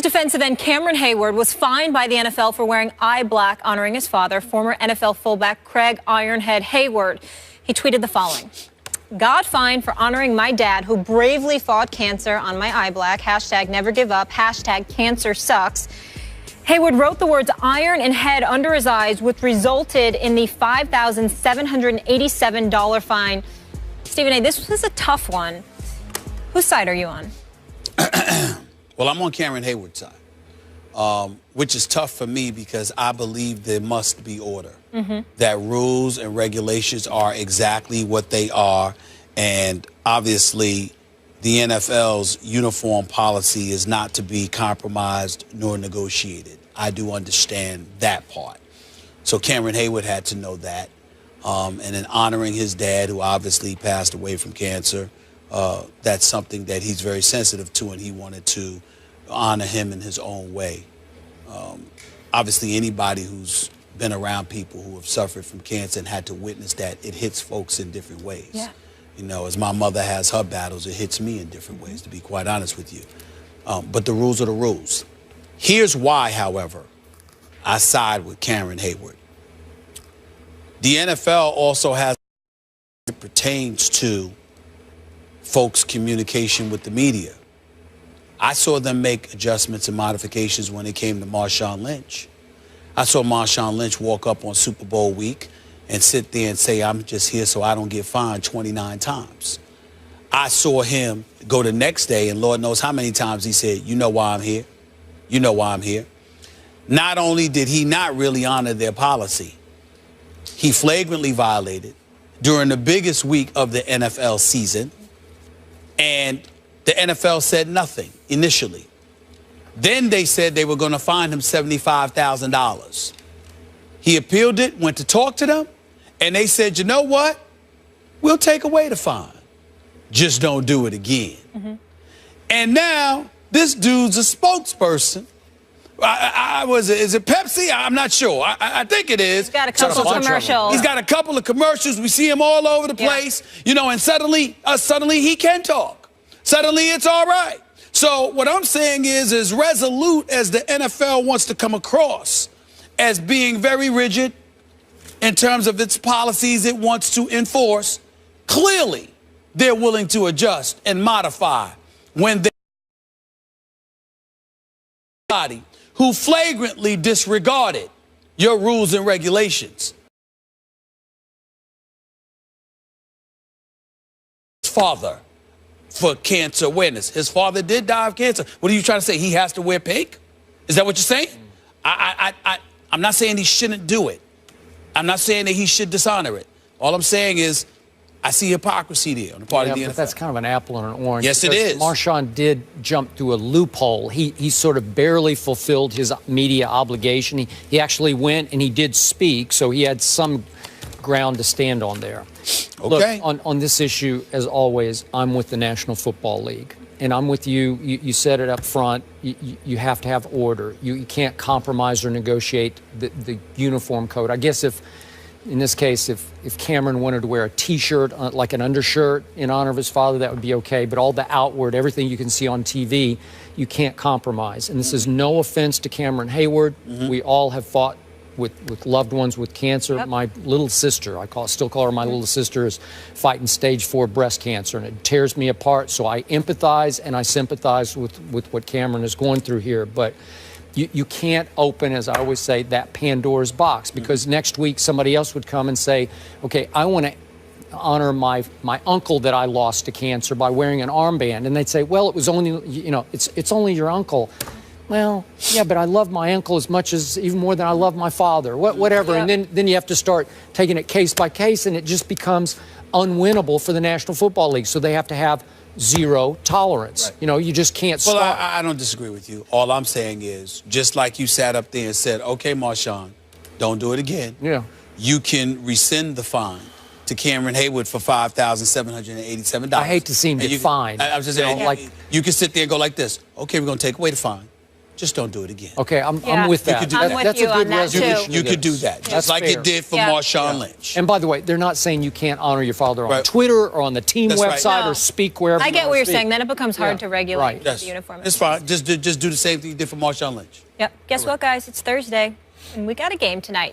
Defensive end Cameron Heyward was fined by the NFL for wearing eye black, honoring his father, former NFL fullback Craig Ironhead Heyward. He tweeted the following: "God fine for honoring my dad who bravely fought cancer on my eye black. Hashtag never give up. Hashtag cancer sucks." Heyward wrote the words iron and head under his eyes, which resulted in the $5,787 fine. Stephen A., this was a tough one. Whose side are you on? Well, I'm on Cameron Heyward's side, which is tough for me because I believe there must be order, that rules and regulations are exactly what they are, and obviously the NFL's uniform policy is not to be compromised nor negotiated. I do understand that part. So Cameron Heyward had to know that, and in honoring his dad, who obviously passed away from cancer, that's something that he's very sensitive to, and he wanted to honor him in his own way. Obviously, anybody who's been around people who have suffered from cancer and had to witness that, it hits folks in different ways. Yeah. You know, as my mother has her battles, it hits me in different ways, to be quite honest with you. But the rules are the rules. Here's why, however, I side with Cameron Heyward. The NFL also has, it pertains to folks' communication with the media. I saw them make adjustments and modifications when it came to Marshawn Lynch. I saw Marshawn Lynch walk up on Super Bowl week and sit there and say, "I'm just here so I don't get fined 29 times. I saw him go the next day, and Lord knows how many times he said, "You know why I'm here? You know why I'm here." Not only did he not really honor their policy, he flagrantly violated during the biggest week of the NFL season, and the NFL said nothing initially. Then they said they were going to fine him $75,000. He appealed it, went to talk to them, and they said, "You know what? We'll take away the fine. Just don't do it again." And now this dude's a spokesperson. Is it Pepsi? I'm not sure. I think it is. He's got a couple of commercials. He's got a couple of commercials. We see him all over the place, you know, and suddenly he can talk. Suddenly it's all right. So what I'm saying is, as resolute as the NFL wants to come across as being very rigid in terms of its policies it wants to enforce, clearly they're willing to adjust and modify when somebody who flagrantly disregarded your rules and regulations. Father for cancer awareness. His father did die of cancer. What are you trying to say? He has to wear pink? Is that what you're saying? I'm not saying he shouldn't do it. I'm not saying that he should dishonor it. All I'm saying is I see hypocrisy there on the part of the NFL. But that's kind of an apple and an orange. Yes, it is. Marshawn did jump through a loophole. He sort of barely fulfilled his media obligation. He actually went and he did speak, so he had some ground to stand on there. Okay. Look, on this issue, as always, I'm with the National Football League. And I'm with you. You said it up front. You have to have order. You can't compromise or negotiate the uniform code. I guess in this case, if Cameron wanted to wear a T-shirt, like an undershirt, in honor of his father, that would be okay. But all the outward, everything you can see on TV, you can't compromise. And this is no offense to Cameron Heyward. We all have fought with loved ones with cancer. Yep. My little sister, still call her my little sister, is fighting stage 4 breast cancer, and it tears me apart. So I empathize and I sympathize with what Cameron is going through here. But you can't open, as I always say, that Pandora's box, because next week somebody else would come and say, okay, I want to honor my uncle that I lost to cancer by wearing an armband. And they'd say, well, it was only, it's only your uncle. Well, yeah, but I love my uncle as much as, even more than I love my father, whatever. Yeah. And then you have to start taking it case by case, and it just becomes unwinnable for the National Football League. So they have to have zero tolerance. Right. You just can't stop. Well, I don't disagree with you. All I'm saying is, just like you sat up there and said, okay, Marshawn, don't do it again. Yeah. You can rescind the fine to Cameron Heyward for $5,787. I hate to see him get fined. I was just saying, like, you can sit there and go like this. Okay, we're going to take away the fine. just don't do it again. Okay, I'm Yeah. with that. You could do I'm that. with That's you a on good that, too. resolution. You to could do this. that, just That's like fair. it did for Yeah. Marshawn Lynch. And by the way, they're not saying you can't honor your father on Right. Twitter or on the team That's right. website No. or speak wherever. I you get wanna what you're speak. saying. Then it becomes hard Yeah. to regulate Right. the uniform. It's fine. Just do the same thing you did for Marshawn Lynch. Yep. Guess what, guys? It's Thursday, and we got a game tonight.